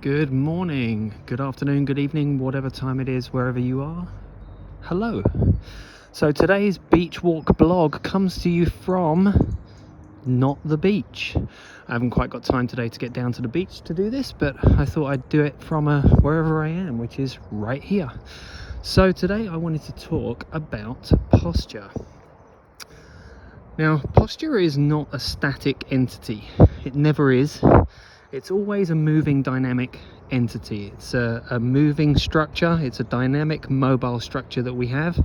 Good morning, good afternoon, good evening, whatever time it is, wherever you are. Hello. So today's beach walk blog comes to you from not the beach. I haven't quite got time today to get down to the beach to do this, but I thought I'd do it from wherever I am, which is right here. So today I wanted to talk about posture. Now, posture is not a static entity. It never is. It's always a moving, dynamic entity. It's a moving structure. It's a dynamic, mobile structure that we have,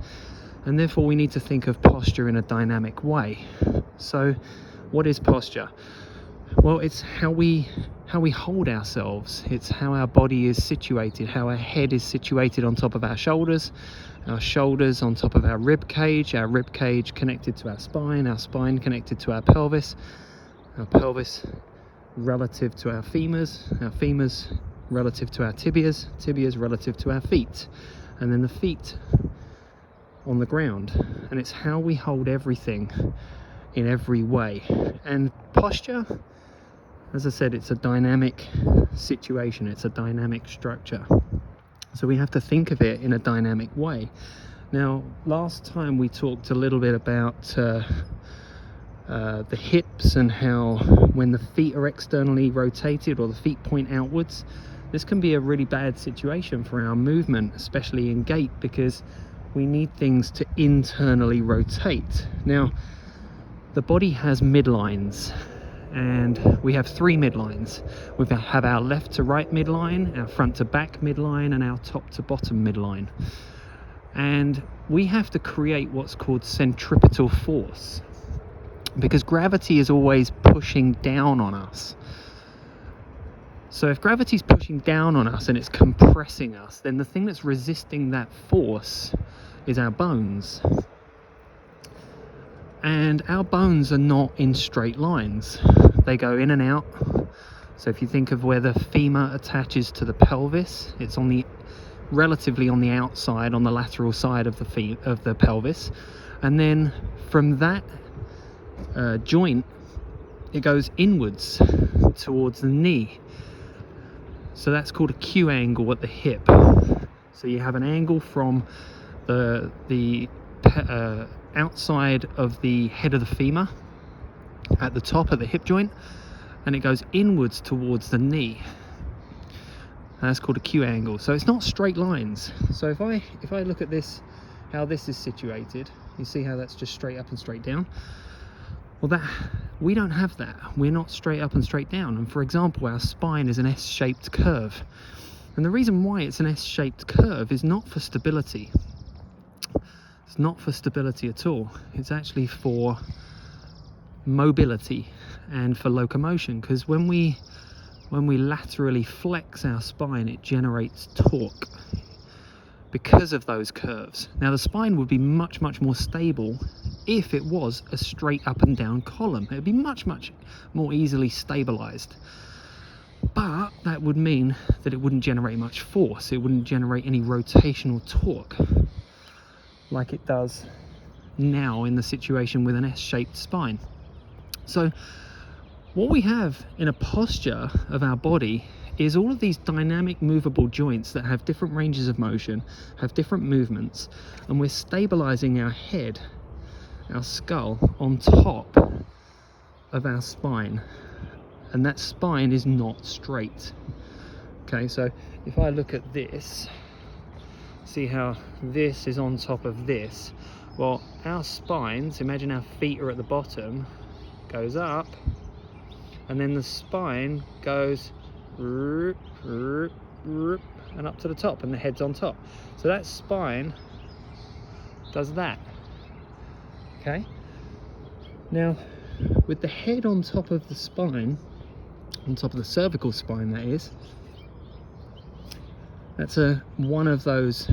and therefore we need to think of posture in a dynamic way. So what is posture? Well, it's how we hold ourselves. It's how our body is situated, how our head is situated on top of our shoulders on top of our rib cage connected to our spine connected to our pelvis relative to our femurs relative to our tibias relative to our feet, and then the feet on the ground. And it's how we hold everything in every way. And posture, as I said, it's a dynamic situation, it's a dynamic structure. So we have to think of it in a dynamic way. Now, last time we talked a little bit about the hips and how when the feet are externally rotated or the feet point outwards, this can be a really bad situation for our movement, especially in gait, because we need things to internally rotate. Now, the body has midlines, and we have three midlines. We have our left to right midline, our front to back midline, and our top to bottom midline. And we have to create what's called centripetal force, because gravity is always pushing down on us. So if gravity's pushing down on us and it's compressing us, then the thing that's resisting that force is our bones. And our bones are not in straight lines. They go in and out. So if you think of where the femur attaches to the pelvis, it's relatively on the outside, on the lateral side of the pelvis. And then from that joint, it goes inwards towards the knee. So that's called a Q angle at the hip. So you have an angle from the outside of the head of the femur at the top of the hip joint, and it goes inwards towards the knee. And that's called a Q angle. So it's not straight lines. So if I look at this, how this is situated, you see how that's just straight up and straight down. Well, we don't have that. We're not straight up and straight down. And for example, our spine is an S-shaped curve. And the reason why it's an S-shaped curve is not for stability. It's not for stability at all. It's actually for mobility and for locomotion, because when we laterally flex our spine, it generates torque because of those curves. Now, the spine would be much more stable if it was a straight up and down column. It would be much more easily stabilized. But that would mean that it wouldn't generate much force. It wouldn't generate any rotational torque like it does now in the situation with an S-shaped spine. So what we have in a posture of our body is all of these dynamic movable joints that have different ranges of motion, have different movements, and we're stabilizing our head, our skull, on top of our spine. And that spine is not straight. Okay, so if I look at this, see how this is on top of this. Well, our spines, imagine our feet are at the bottom, goes up, and then the spine goes and up to the top, and the head's on top. So that spine does that. Okay? Now, with the head on top of the spine, on top of the cervical spine, that is, that's one of those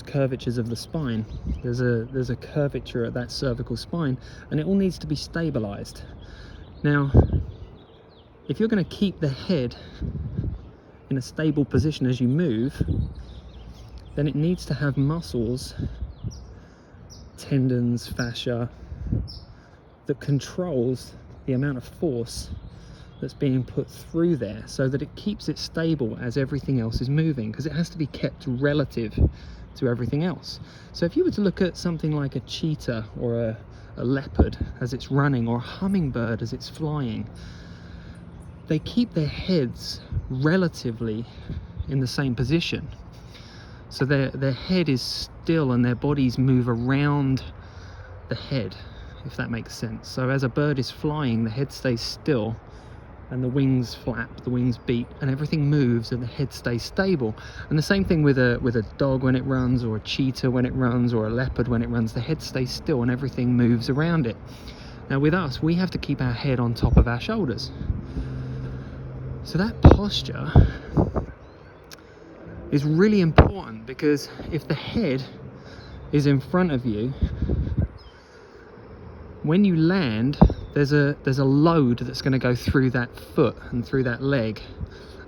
curvatures of the spine. There's a curvature at that cervical spine, and it all needs to be stabilized. Now, if you're going to keep the head in a stable position as you move, then it needs to have muscles, tendons, fascia, that controls the amount of force that's being put through there so that it keeps it stable as everything else is moving, because it has to be kept relative to everything else. So if you were to look at something like a cheetah or a leopard as it's running, or a hummingbird as it's flying, they keep their heads relatively in the same position. So their head is still and their bodies move around the head, if that makes sense. So as a bird is flying, the head stays still and the wings flap, the wings beat, and everything moves and the head stays stable. And the same thing with a dog when it runs, or a cheetah when it runs, or a leopard when it runs. The head stays still and everything moves around it. Now with us, we have to keep our head on top of our shoulders. So that posture is really important, because if the head is in front of you, when you land, there's a load that's going to go through that foot and through that leg,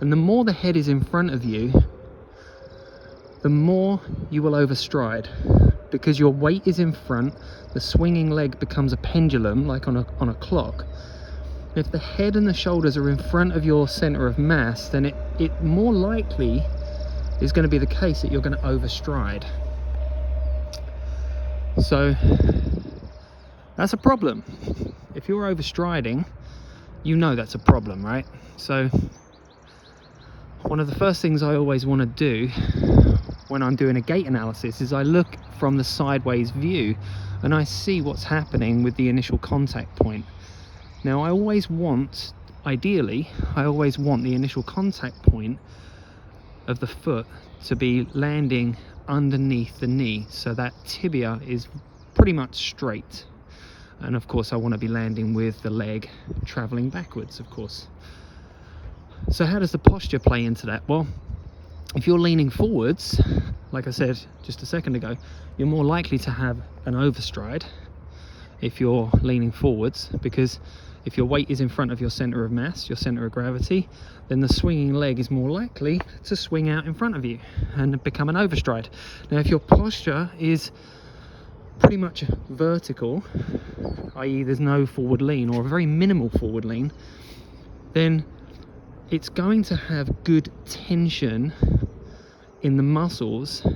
and the more the head is in front of you, the more you will overstride, because your weight is in front. The swinging leg becomes a pendulum, like on a clock. If the head and the shoulders are in front of your center of mass, then it more likely is going to be the case that you're going to overstride. So that's a problem. If you're overstriding, you know that's a problem, right? So one of the first things I always want to do when I'm doing a gait analysis is I look from the sideways view and I see what's happening with the initial contact point. Now ideally I always want the initial contact point of the foot to be landing underneath the knee, so that tibia is pretty much straight. And of course I want to be landing with the leg traveling backwards, of course. So how does the posture play into that? Well, if you're leaning forwards, like I said just a second ago, you're more likely to have an overstride if you're leaning forwards, because if your weight is in front of your center of mass, your center of gravity, then the swinging leg is more likely to swing out in front of you and become an overstride. Now if your posture is pretty much vertical, i.e. there's no forward lean or a very minimal forward lean, then it's going to have good tension in the muscles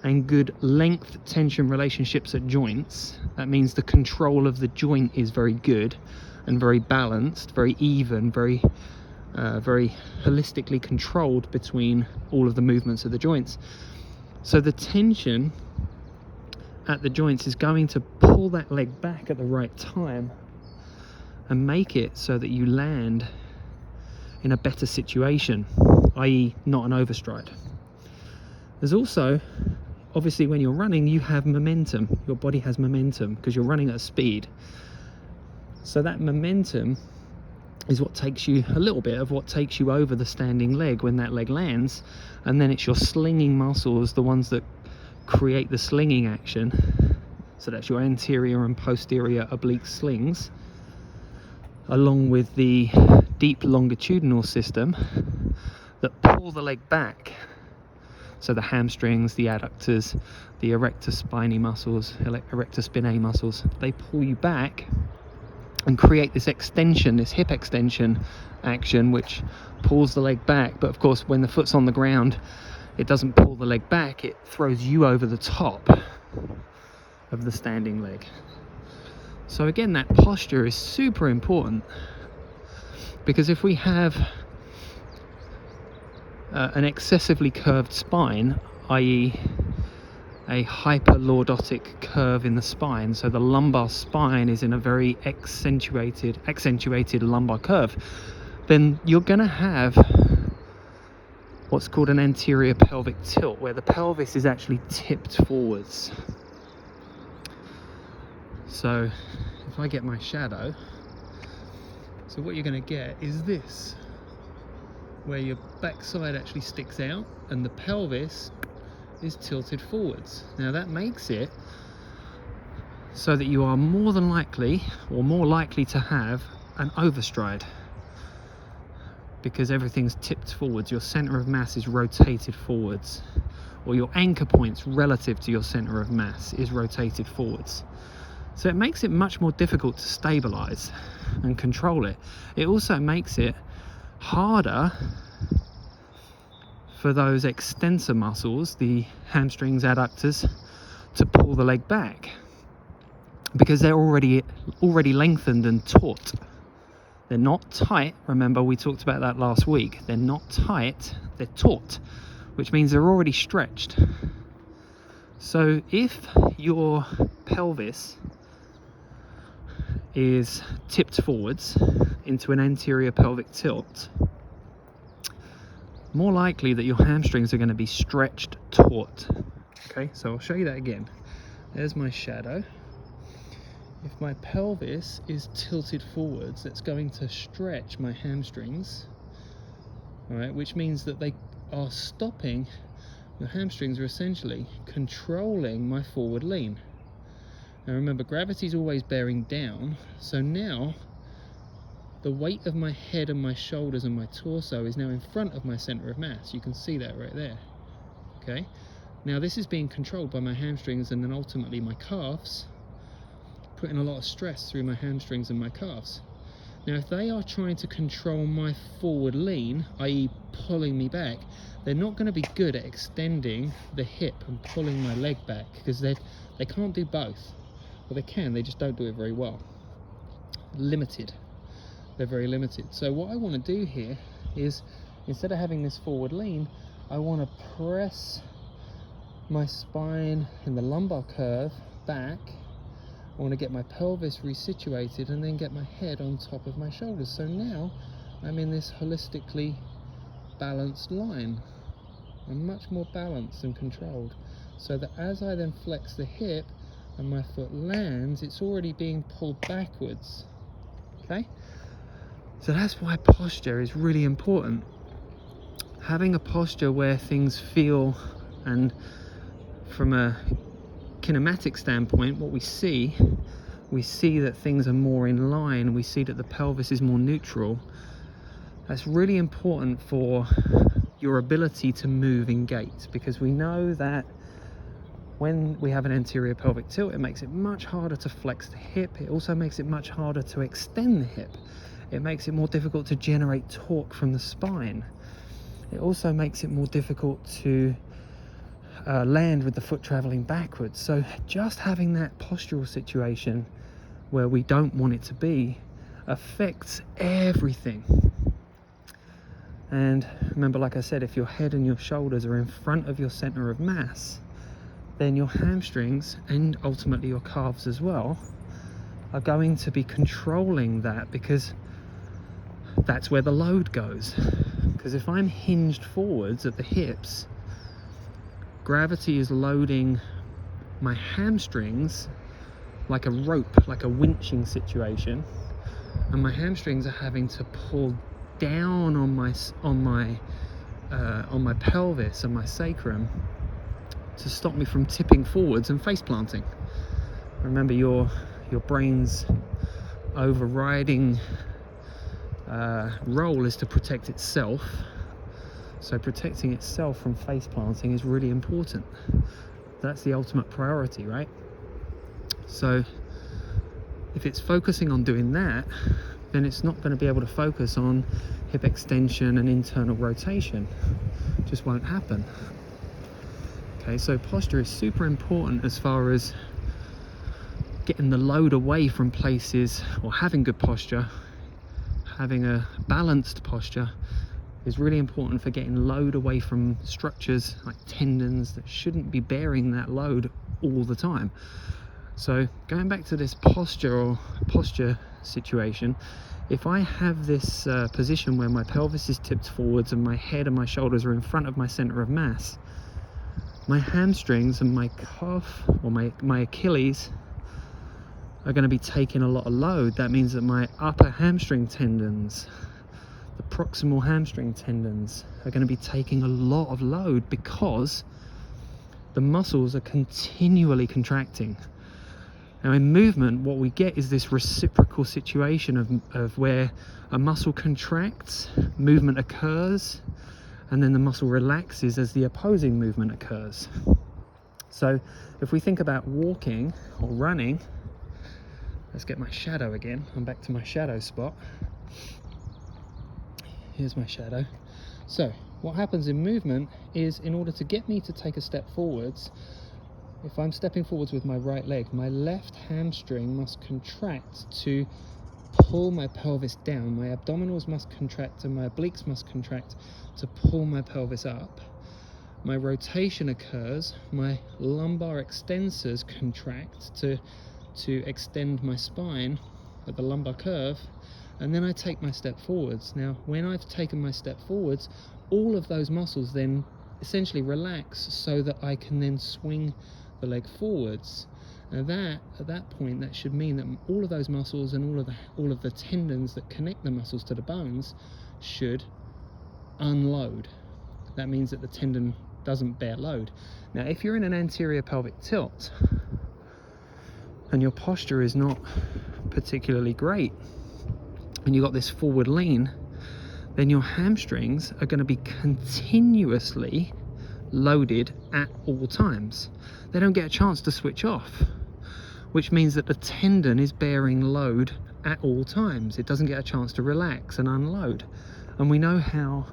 and good length tension relationships at joints. That means the control of the joint is very good and very balanced, very even, very holistically controlled between all of the movements of the joints. So the tension at the joints is going to pull that leg back at the right time and make it so that you land in a better situation, i.e. not an overstride. There's also, obviously when you're running, you have momentum. Your body has momentum because you're running at a speed. So that momentum is what takes you, a little bit of what takes you over the standing leg when that leg lands, and then it's your slinging muscles, the ones that create the slinging action. So that's your anterior and posterior oblique slings, along with the deep longitudinal system that pull the leg back. So the hamstrings, the adductors, the erector spinae muscles, erector spinae muscles, they pull you back and create this extension, this hip extension action, which pulls the leg back. But of course, when the foot's on the ground, it doesn't pull the leg back, it throws you over the top of the standing leg. So again, that posture is super important, because if we have an excessively curved spine, i.e. a hyperlordotic curve in the spine, so the lumbar spine is in a very accentuated lumbar curve, then you're going to have what's called an anterior pelvic tilt, where the pelvis is actually tipped forwards. So if I get my shadow, so what you're going to get is this, where your backside actually sticks out and the pelvis is tilted forwards. Now that makes it so that you are more likely to have an overstride, because everything's tipped forwards. Your center of mass is rotated forwards, or your anchor points relative to your center of mass is rotated forwards. So it makes it much more difficult to stabilize and control it. It also makes it harder for those extensor muscles, the hamstrings, adductors, to pull the leg back, because they're already lengthened and taut. They're not tight. Remember, we talked about that last week. They're not tight, they're taut, which means they're already stretched. So if your pelvis is tipped forwards into an anterior pelvic tilt, more likely that your hamstrings are going to be stretched taut. Okay, so I'll show you that again. There's my shadow. If my pelvis is tilted forwards, that's going to stretch my hamstrings, all right, which means that they are stopping. The hamstrings are essentially controlling my forward lean. Now remember, gravity is always bearing down, so now the weight of my head and my shoulders and my torso is now in front of my center of mass. You can see that right there. Okay, now this is being controlled by my hamstrings and then ultimately my calves, putting a lot of stress through my hamstrings and my calves. Now if they are trying to control my forward lean, i.e. pulling me back, they're not going to be good at extending the hip and pulling my leg back, because they can't do both. Well, they can, they just don't do it very well. Limited. They're very limited. So what I want to do here is, instead of having this forward lean, I want to press my spine in the lumbar curve back. I want to get my pelvis resituated and then get my head on top of my shoulders. So now I'm in this holistically balanced line. I'm much more balanced and controlled, so that as I then flex the hip and my foot lands, it's already being pulled backwards. Okay? So that's why posture is really important. Having a posture where things feel, and from a kinematic standpoint, what we see that things are more in line, we see that the pelvis is more neutral. That's really important for your ability to move in gait, because we know that when we have an anterior pelvic tilt, it makes it much harder to flex the hip. It also makes it much harder to extend the hip. It makes it more difficult to generate torque from the spine. It also makes it more difficult to land with the foot traveling backwards. So just having that postural situation where we don't want it to be affects everything. And remember, like I said, if your head and your shoulders are in front of your center of mass, then your hamstrings and ultimately your calves as well are going to be controlling that, because that's where the load goes. Because if I'm hinged forwards at the hips, gravity is loading my hamstrings like a rope, like a winching situation, and my hamstrings are having to pull down on my pelvis and my sacrum to stop me from tipping forwards and face planting. Remember, your brain's overriding role is to protect itself. So protecting itself from face planting is really important. That's the ultimate priority, right? So if it's focusing on doing that, then it's not going to be able to focus on hip extension and internal rotation. It just won't happen. Okay, so posture is super important as far as getting the load away from places, or having good posture, having a balanced posture is really important for getting load away from structures like tendons that shouldn't be bearing that load all the time. So going back to this posture situation, if I have this position where my pelvis is tipped forwards and my head and my shoulders are in front of my center of mass, my hamstrings and my calf, or my Achilles, are going to be taking a lot of load. That means that my upper hamstring tendons, the proximal hamstring tendons, are going to be taking a lot of load, because the muscles are continually contracting. Now in movement, what we get is this reciprocal situation of where a muscle contracts, movement occurs, and then the muscle relaxes as the opposing movement occurs. So if we think about walking or running, Let's get my shadow again. I'm back to my shadow spot. Here's my shadow. So what happens in movement is, in order to get me to take a step forwards, if I'm stepping forwards with my right leg, my left hamstring must contract to pull my pelvis down. My abdominals must contract and my obliques must contract to pull my pelvis up. My rotation occurs, my lumbar extensors contract to extend my spine at the lumbar curve, and then I take my step forwards. Now, when I've taken my step forwards, all of those muscles then essentially relax so that I can then swing the leg forwards. Now at that point, that should mean that all of those muscles and all of the tendons that connect the muscles to the bones should unload. That means that the tendon doesn't bear load. Now, if you're in an anterior pelvic tilt and your posture is not particularly great and you've got this forward lean, then your hamstrings are going to be continuously loaded at all times. They don't get a chance to switch off, which means that the tendon is bearing load at all times. It doesn't get a chance to relax and unload. And we know how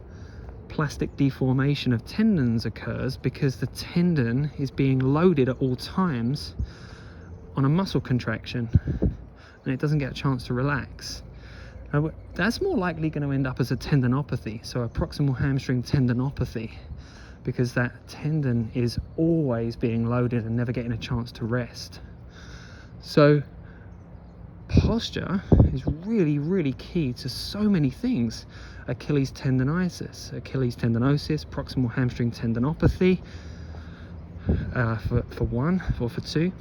plastic deformation of tendons occurs, because the tendon is being loaded at all times on a muscle contraction and it doesn't get a chance to relax. Now, that's more likely going to end up as a tendinopathy, so a proximal hamstring tendinopathy, because that tendon is always being loaded and never getting a chance to rest. So posture is really, really key to so many things. Achilles tendinosis, proximal hamstring tendinopathy, for one, or for two,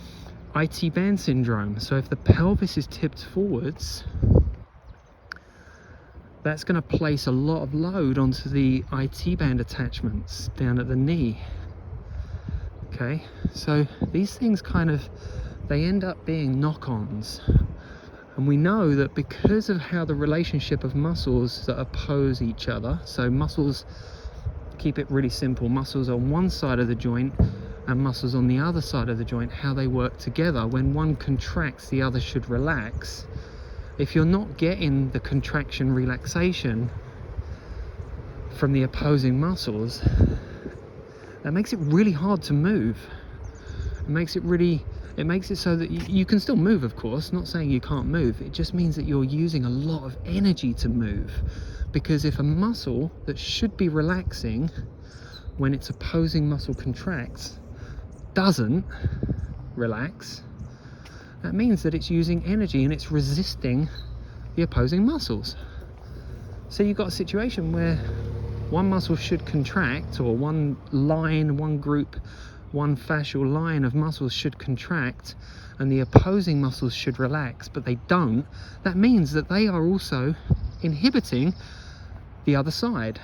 IT band syndrome. So if the pelvis is tipped forwards, that's going to place a lot of load onto the IT band attachments down at the knee. Okay, so these things they end up being knock-ons. And we know that because of how the relationship of muscles that oppose each other, so muscles, keep it really simple, muscles on one side of the joint and muscles on the other side of the joint, how they work together. When one contracts, the other should relax. If you're not getting the contraction relaxation from the opposing muscles, that makes it really hard to move. It makes it so that you can still move, of course, not saying you can't move. It just means that you're using a lot of energy to move, because if a muscle that should be relaxing when its opposing muscle contracts doesn't relax, that means that it's using energy and it's resisting the opposing muscles. So you've got a situation where one muscle should contract, or one group, one fascial line of muscles should contract, and the opposing muscles should relax, but they don't. That means that they are also inhibiting the other side.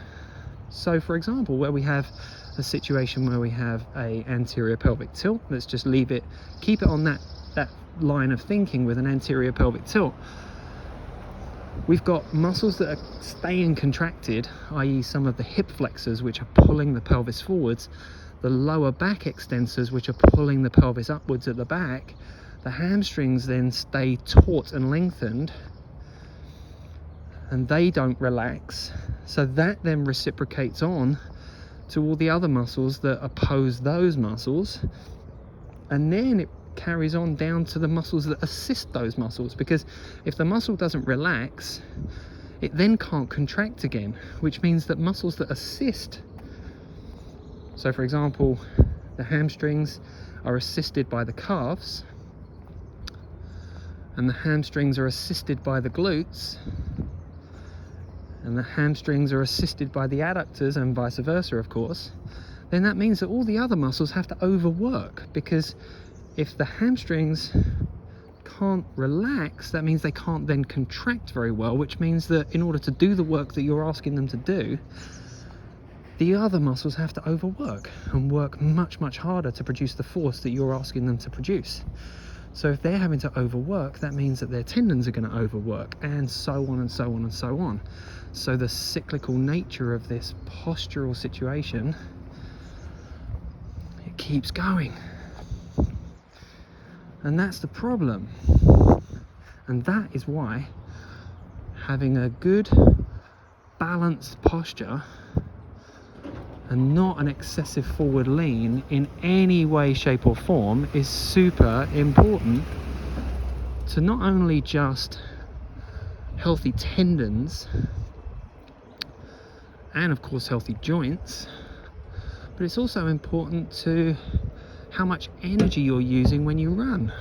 So for example, where we have a situation where we have a anterior pelvic tilt, let's just keep it on that line of thinking with an anterior pelvic tilt. We've got muscles that are staying contracted, i.e. some of the hip flexors, which are pulling the pelvis forwards, the lower back extensors, which are pulling the pelvis upwards at the back. The hamstrings then stay taut and lengthened, and they don't relax. So that then reciprocates on to all the other muscles that oppose those muscles, and then it carries on down to the muscles that assist those muscles, because if the muscle doesn't relax, it then can't contract again, which means that muscles that assist, so for example, the hamstrings are assisted by the calves, and the hamstrings are assisted by the glutes, and the hamstrings are assisted by the adductors, and vice versa, of course, then that means that all the other muscles have to overwork, because if the hamstrings can't relax, that means they can't then contract very well, which means that in order to do the work that you're asking them to do, the other muscles have to overwork and work much, much harder to produce the force that you're asking them to produce. So if they're having to overwork, that means that their tendons are going to overwork, and so on and so on and so on. So the cyclical nature of this postural situation, it keeps going. And that's the problem. And that is why having a good balanced posture and not an excessive forward lean in any way, shape or form is super important to not only just healthy tendons and of course healthy joints, but it's also important to how much energy you're using when you run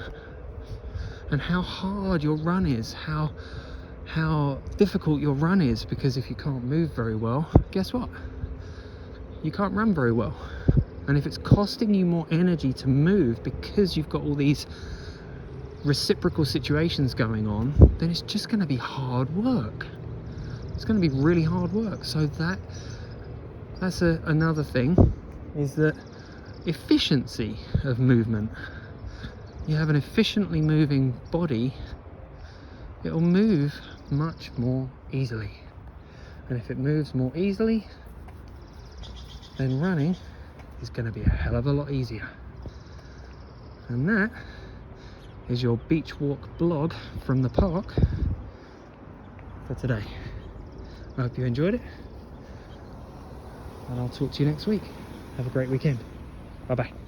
and how hard your run is, how difficult your run is, because if you can't move very well, guess what? You can't run very well. And if it's costing you more energy to move because you've got all these reciprocal situations going on, then it's just going to be hard work. It's going to be really hard work. So that's another thing, is that efficiency of movement. You have an efficiently moving body, it'll move much more easily. And if it moves more easily, then running is going to be a hell of a lot easier. And that is your beach walk blog from the park for today. I hope you enjoyed it, and I'll talk to you next week. Have a great weekend. Bye bye.